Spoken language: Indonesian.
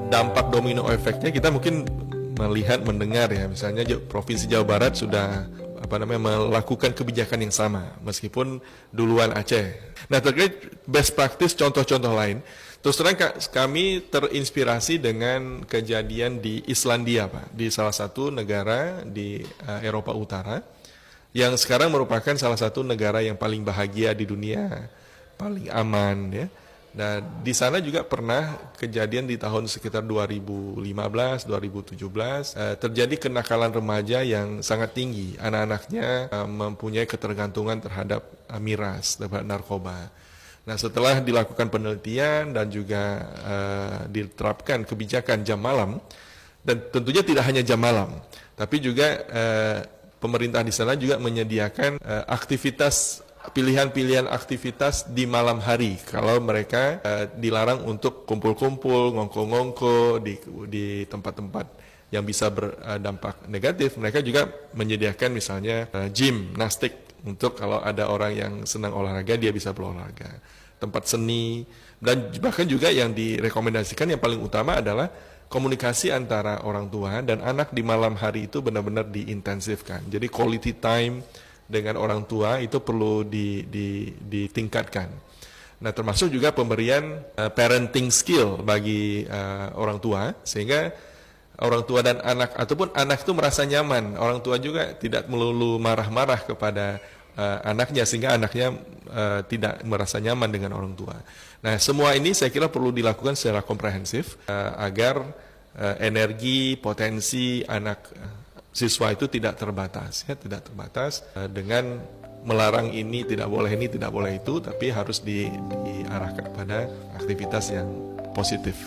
Dampak domino efeknya kita mungkin melihat, mendengar ya, misalnya Provinsi Jawa Barat sudah melakukan kebijakan yang sama meskipun duluan Aceh. Nah, terkait best practice contoh-contoh lain, terus terang kami terinspirasi dengan kejadian di Islandia, Pak, di salah satu negara di Eropa Utara yang sekarang merupakan salah satu negara yang paling bahagia di dunia, paling aman ya. Nah, di sana juga pernah kejadian di tahun sekitar 2015, 2017 terjadi kenakalan remaja yang sangat tinggi. Anak-anaknya mempunyai ketergantungan terhadap miras, terhadap narkoba. Nah, setelah dilakukan penelitian dan juga diterapkan kebijakan jam malam, dan tentunya tidak hanya jam malam, tapi juga pemerintah di sana juga menyediakan aktivitas, pilihan-pilihan aktivitas di malam hari kalau mereka dilarang untuk kumpul-kumpul, ngongko-ngongko di tempat-tempat yang bisa berdampak negatif. Mereka juga menyediakan misalnya gymnastik untuk kalau ada orang yang senang olahraga dia bisa berolahraga, tempat seni, dan bahkan juga yang direkomendasikan yang paling utama adalah komunikasi antara orang tua dan anak di malam hari itu benar-benar diintensifkan. Jadi quality time dengan orang tua itu perlu ditingkatkan. Nah, termasuk juga pemberian parenting skill bagi orang tua, sehingga orang tua dan anak ataupun anak itu merasa nyaman. Orang tua juga tidak melulu marah-marah kepada anaknya, sehingga anaknya tidak merasa nyaman dengan orang tua. Nah, semua ini saya kira perlu dilakukan secara komprehensif agar energi, potensi anak siswa itu tidak terbatas, ya, tidak terbatas dengan melarang ini tidak boleh itu, tapi harus diarahkan pada aktivitas yang positif.